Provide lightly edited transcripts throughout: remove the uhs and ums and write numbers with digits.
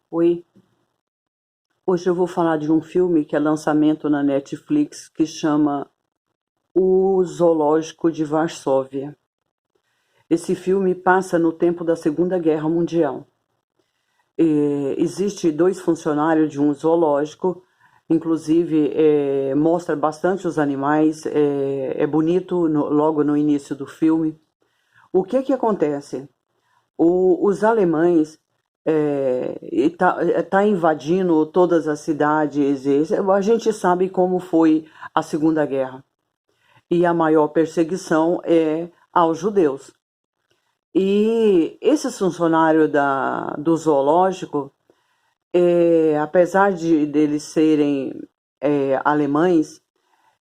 Oi, hoje eu vou falar de um filme que é lançamento na Netflix que chama O Zoológico de Varsóvia. Esse filme passa no tempo da Segunda Guerra Mundial. Existe dois funcionários de um zoológico, inclusive mostra bastante os animais, é bonito logo no início do filme. O que acontece? Os alemães tá invadindo todas as cidades. A gente sabe como foi a Segunda Guerra. E a maior perseguição é aos judeus. E esses funcionários do zoológico, apesar deles serem alemães,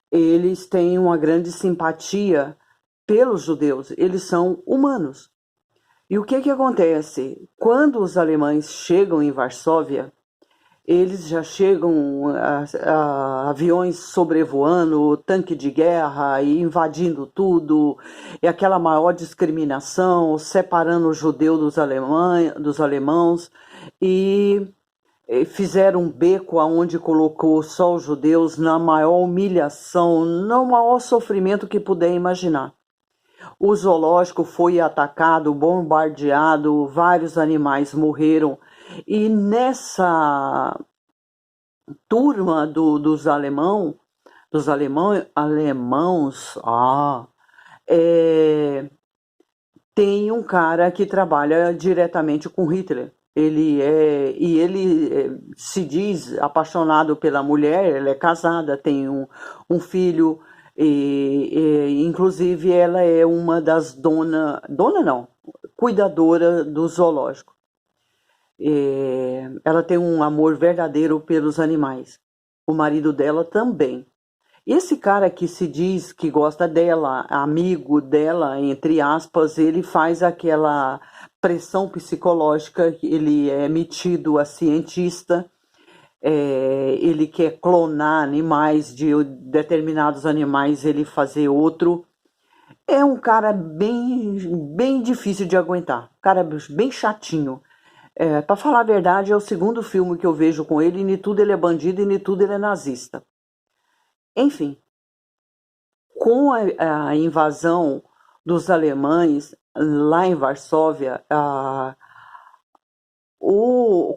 eles têm uma grande simpatia pelos judeus. Eles são humanos. E o que acontece? Quando os alemães chegam em Varsóvia, eles já chegam aviões sobrevoando, tanque de guerra e invadindo tudo, e aquela maior discriminação, separando o judeu dos alemãos, e fizeram um beco aonde colocou só os judeus na maior humilhação, no maior sofrimento que puder imaginar. O zoológico foi atacado, bombardeado, vários animais morreram. E nessa turma alemãos, tem um cara que trabalha diretamente com Hitler. Ele se diz apaixonado pela mulher, ela é casada, tem um filho, inclusive ela é uma das dona não, cuidadora do zoológico. Ela tem um amor verdadeiro pelos animais. O marido dela também. Esse cara que se diz que gosta dela, amigo dela, entre aspas, ele faz aquela pressão psicológica, ele é metido a cientista, ele quer clonar animais, de determinados animais ele fazer outro. É um cara bem difícil de aguentar, cara bem chatinho. Para falar a verdade, é o segundo filme que eu vejo com ele, e nem tudo ele é bandido e nem tudo ele é nazista. Enfim, com a invasão dos alemães lá em Varsóvia,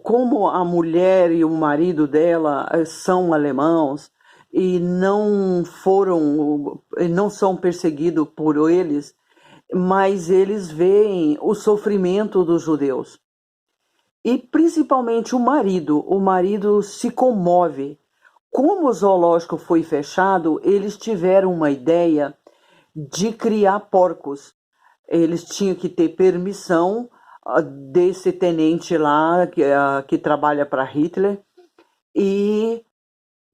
como a mulher e o marido dela são alemãos e não são perseguidos por eles, mas eles veem o sofrimento dos judeus. E principalmente o marido se comove. Como o zoológico foi fechado, eles tiveram uma ideia de criar porcos. Eles tinham que ter permissão desse tenente lá que trabalha para Hitler e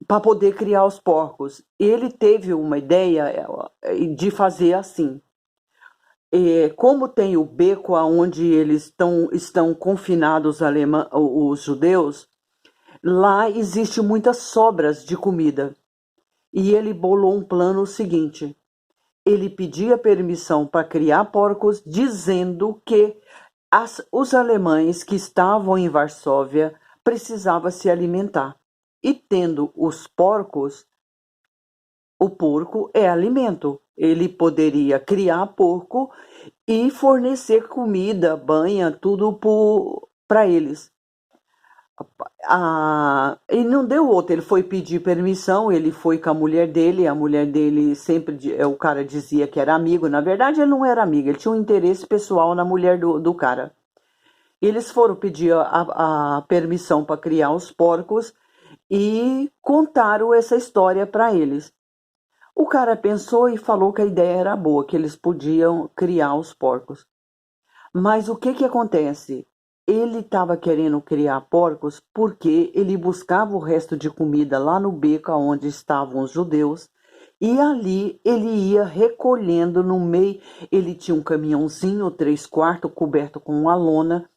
para poder criar os porcos. Ele teve uma ideia de fazer assim. Como tem o beco onde eles estão confinados os judeus, lá existe muitas sobras de comida. E ele bolou um plano seguinte: ele pedia permissão para criar porcos, dizendo que os alemães que estavam em Varsóvia precisavam se alimentar. E tendo os porcos, o porco é alimento. Ele poderia criar porco e fornecer comida, banha, tudo para eles. E não deu outra, ele foi pedir permissão, ele foi com a mulher dele sempre, o cara dizia que era amigo, na verdade ele não era amigo, ele tinha um interesse pessoal na mulher do cara. Eles foram pedir a permissão para criar os porcos e contaram essa história para eles. O cara pensou e falou que a ideia era boa, que eles podiam criar os porcos. Mas o que acontece? Ele estava querendo criar porcos porque ele buscava o resto de comida lá no beco onde estavam os judeus, e ali ele ia recolhendo no meio. Ele tinha um caminhãozinho 3/4 coberto com uma lona,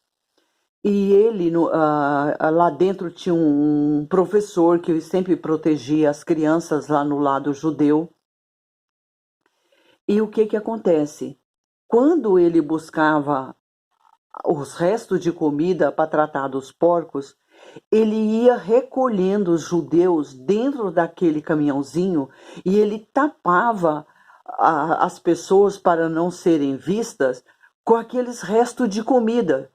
e ele lá dentro tinha um professor que sempre protegia as crianças lá no lado judeu. E o que acontece? Quando ele buscava os restos de comida para tratar dos porcos, ele ia recolhendo os judeus dentro daquele caminhãozinho e ele tapava as pessoas para não serem vistas com aqueles restos de comida,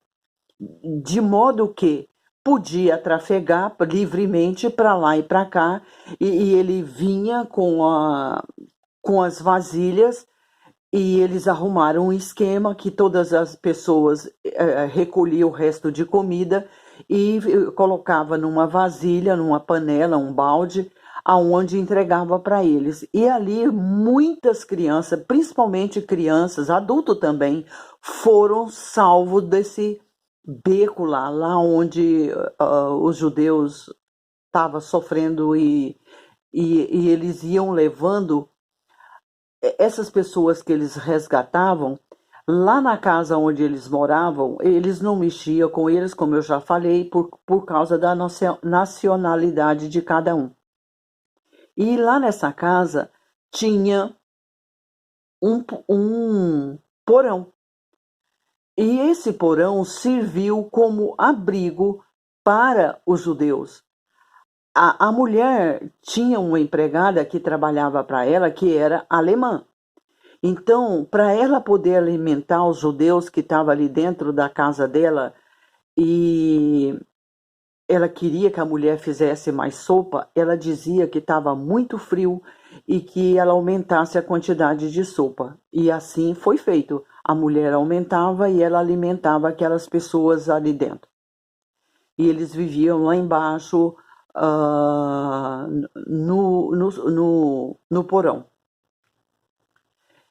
de modo que podia trafegar livremente para lá e para cá, e ele vinha com as vasilhas, e eles arrumaram um esquema que todas as pessoas recolhiam o resto de comida e colocava numa vasilha, numa panela, um balde, aonde entregava para eles. E ali muitas crianças, principalmente crianças, adultos também, foram salvos desse beco lá onde os judeus estavam sofrendo e eles iam levando essas pessoas que eles resgatavam. Lá na casa onde eles moravam, eles não mexiam com eles, como eu já falei, por causa da nacionalidade de cada um. E lá nessa casa tinha um porão. E esse porão serviu como abrigo para os judeus. A mulher tinha uma empregada que trabalhava para ela, que era alemã. Então, para ela poder alimentar os judeus que estavam ali dentro da casa dela, e ela queria que a mulher fizesse mais sopa, ela dizia que estava muito frio e que ela aumentasse a quantidade de sopa. E assim foi feito. A mulher aumentava e ela alimentava aquelas pessoas ali dentro. E eles viviam lá embaixo, no porão.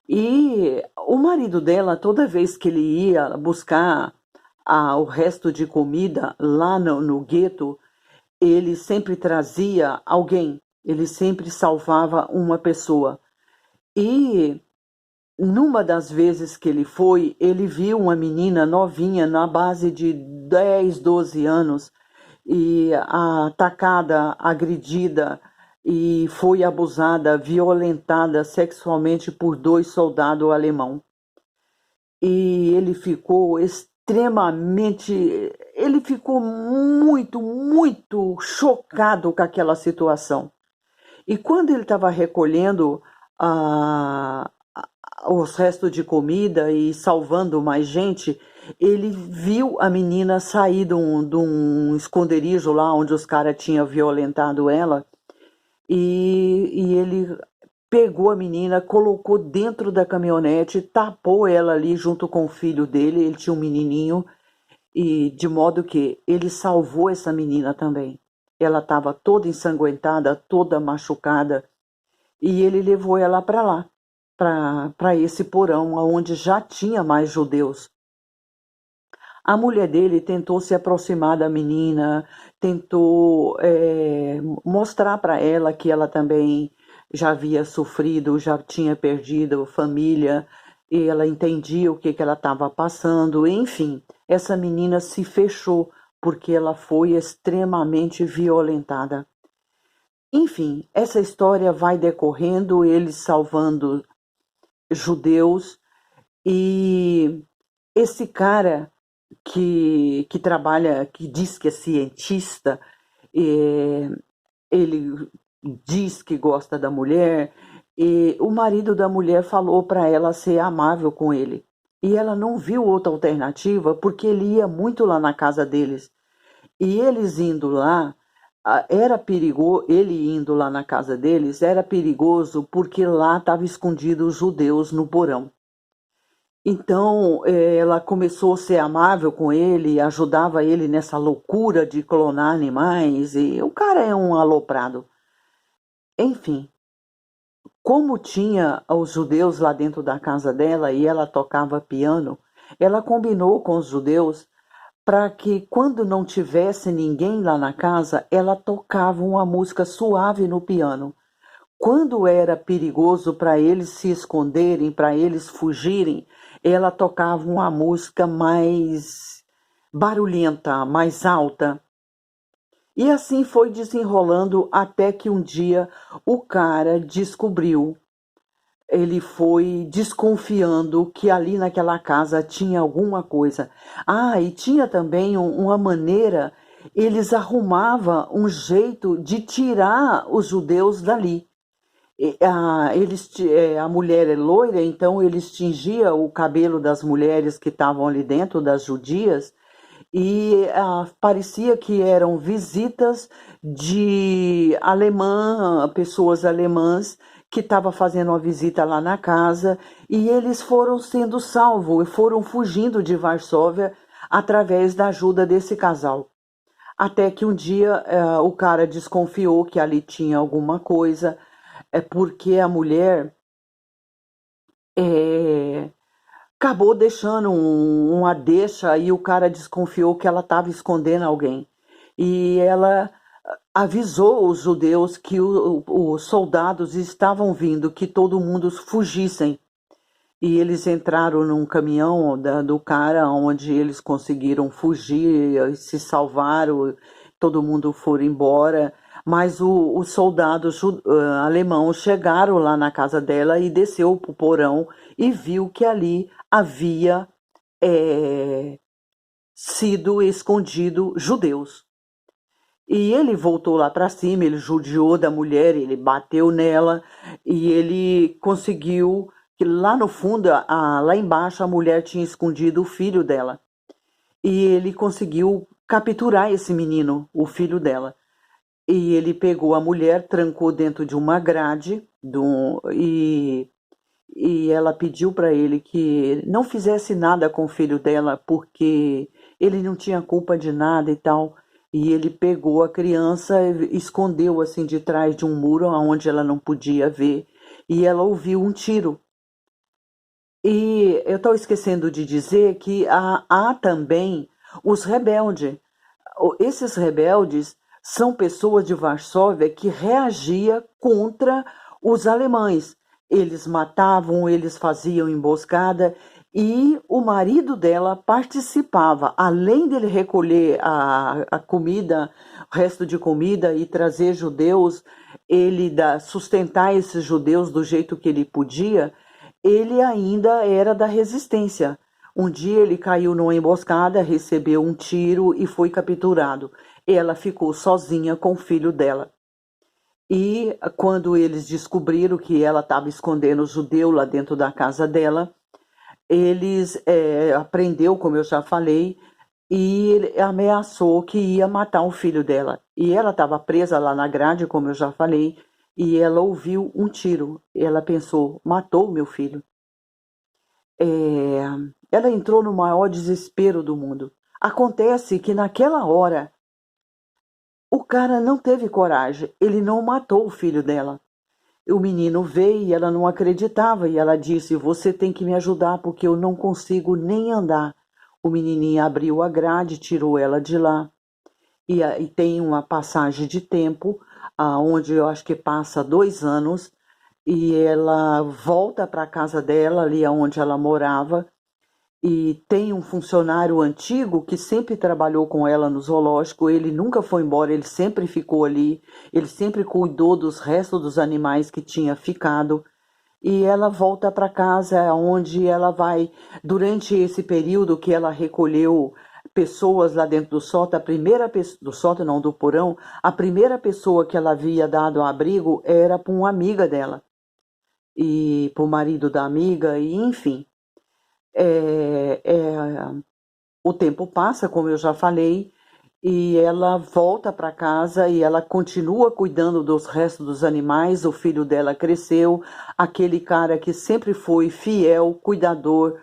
E o marido dela, toda vez que ele ia buscar o resto de comida lá no gueto, ele sempre trazia alguém, ele sempre salvava uma pessoa. E numa das vezes que ele foi, ele viu uma menina novinha, na base de 10, 12 anos, e atacada, agredida, e foi abusada, violentada sexualmente por 2 soldados alemãos. E ele ficou extremamente, ele ficou muito, muito chocado com aquela situação. E quando ele estava recolhendo os restos de comida e salvando mais gente, ele viu a menina sair de um esconderijo lá onde os caras tinham violentado ela, e ele pegou a menina, colocou dentro da caminhonete, tapou ela ali junto com o filho dele, ele tinha um menininho, e de modo que ele salvou essa menina também. Ela estava toda ensanguentada, toda machucada, e ele levou ela para lá, para esse porão, onde já tinha mais judeus. A mulher dele tentou se aproximar da menina, tentou mostrar para ela que ela também já havia sofrido, já tinha perdido família, e ela entendia o que ela estava passando. Enfim, essa menina se fechou porque ela foi extremamente violentada. Enfim, essa história vai decorrendo, eles salvando judeus, e esse cara que trabalha, que diz que é cientista, ele diz que gosta da mulher, e o marido da mulher falou para ela ser amável com ele. E ela não viu outra alternativa porque ele ia muito lá na casa deles. E eles indo lá, era perigoso, ele indo lá na casa deles, era perigoso porque lá estavam escondidos os judeus no porão. Então, ela começou a ser amável com ele, ajudava ele nessa loucura de clonar animais, e o cara é um aloprado. Enfim, como tinha os judeus lá dentro da casa dela e ela tocava piano, ela combinou com os judeus para que quando não tivesse ninguém lá na casa, ela tocava uma música suave no piano. Quando era perigoso para eles se esconderem, para eles fugirem, ela tocava uma música mais barulhenta, mais alta. E assim foi desenrolando até que um dia o cara descobriu. Ele foi desconfiando que ali naquela casa tinha alguma coisa. E tinha também uma maneira eles arrumavam um jeito de tirar os judeus dali. A mulher é loira, então eles tingiam o cabelo das mulheres que estavam ali dentro, das judias, e parecia que eram visitas de pessoas alemãs que estavam fazendo uma visita lá na casa, e eles foram sendo salvos, foram fugindo de Varsóvia através da ajuda desse casal. Até que um dia o cara desconfiou que ali tinha alguma coisa, porque a mulher é, acabou deixando uma deixa e o cara desconfiou que ela estava escondendo alguém. E ela avisou os judeus que os soldados estavam vindo, que todo mundo fugissem. E eles entraram num caminhão do cara, onde eles conseguiram fugir, se salvaram, todo mundo foi embora. Mas os soldados alemãos chegaram lá na casa dela e desceu para o porão e viu que ali havia sido escondido judeus. E ele voltou lá para cima, ele judiou da mulher, ele bateu nela e ele conseguiu que lá no fundo, lá embaixo, a mulher tinha escondido o filho dela. E ele conseguiu capturar esse menino, o filho dela. E ele pegou a mulher, trancou dentro de uma grade e ela pediu para ele que não fizesse nada com o filho dela, porque ele não tinha culpa de nada e tal. E ele pegou a criança e escondeu assim de trás de um muro onde ela não podia ver. E ela ouviu um tiro. E eu estou esquecendo de dizer que há também os rebeldes. Esses rebeldes são pessoas de Varsóvia que reagiam contra os alemães. Eles matavam, eles faziam emboscada e o marido dela participava. Além dele recolher a comida, o resto de comida e trazer judeus, ele sustentar esses judeus do jeito que ele podia, ele ainda era da resistência. Um dia ele caiu numa emboscada, recebeu um tiro e foi capturado. Ela ficou sozinha com o filho dela. E quando eles descobriram que ela estava escondendo o judeu lá dentro da casa dela, eles prendeu, como eu já falei, e ele ameaçou que ia matar o filho dela. E ela estava presa lá na grade, como eu já falei, e ela ouviu um tiro. Ela pensou, matou meu filho. Ela entrou no maior desespero do mundo. Acontece que naquela hora, o cara não teve coragem, ele não matou o filho dela. O menino veio e ela não acreditava, e ela disse, você tem que me ajudar porque eu não consigo nem andar. O menininho abriu a grade, tirou ela de lá, e tem uma passagem de tempo, onde eu acho que passa 2 anos, e ela volta para a casa dela, ali onde ela morava, e tem um funcionário antigo que sempre trabalhou com ela no zoológico, ele nunca foi embora, ele sempre ficou ali, ele sempre cuidou dos restos dos animais que tinha ficado, e ela volta para casa, onde ela vai, durante esse período que ela recolheu pessoas lá dentro do sótão, do sótão não, do porão, a primeira pessoa que ela havia dado abrigo era para uma amiga dela, e para o marido da amiga, e enfim. O tempo passa, como eu já falei, e ela volta para casa e ela continua cuidando dos restos dos animais. O filho dela cresceu, aquele cara que sempre foi fiel, cuidador,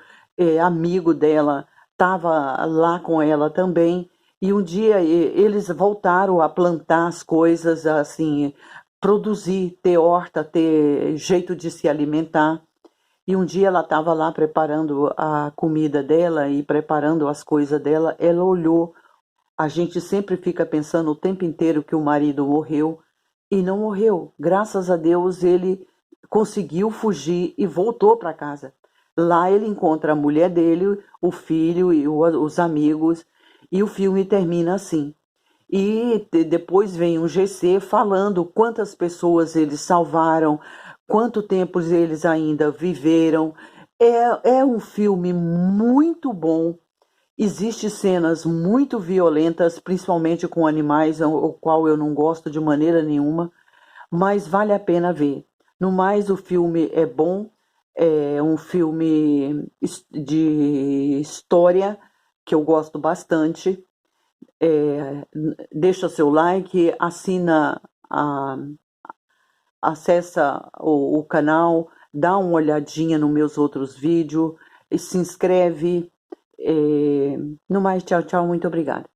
amigo dela, estava lá com ela também. E um dia eles voltaram a plantar as coisas, assim, produzir, ter horta, ter jeito de se alimentar. E um dia ela estava lá preparando a comida dela e preparando as coisas dela, ela olhou. A gente sempre fica pensando o tempo inteiro que o marido morreu e não morreu. Graças a Deus ele conseguiu fugir e voltou para casa. Lá ele encontra a mulher dele, o filho e os amigos, e o filme termina assim. E depois vem um GC falando quantas pessoas eles salvaram, quanto tempo eles ainda viveram. É um filme muito bom Existem cenas muito violentas, principalmente com animais, o qual eu não gosto de maneira nenhuma, mas vale a pena ver. No mais, o filme é bom, é um filme de história que eu gosto bastante. Deixa seu like, acessa o canal, dá uma olhadinha nos meus outros vídeos, e se inscreve. No mais, tchau, tchau, muito obrigada.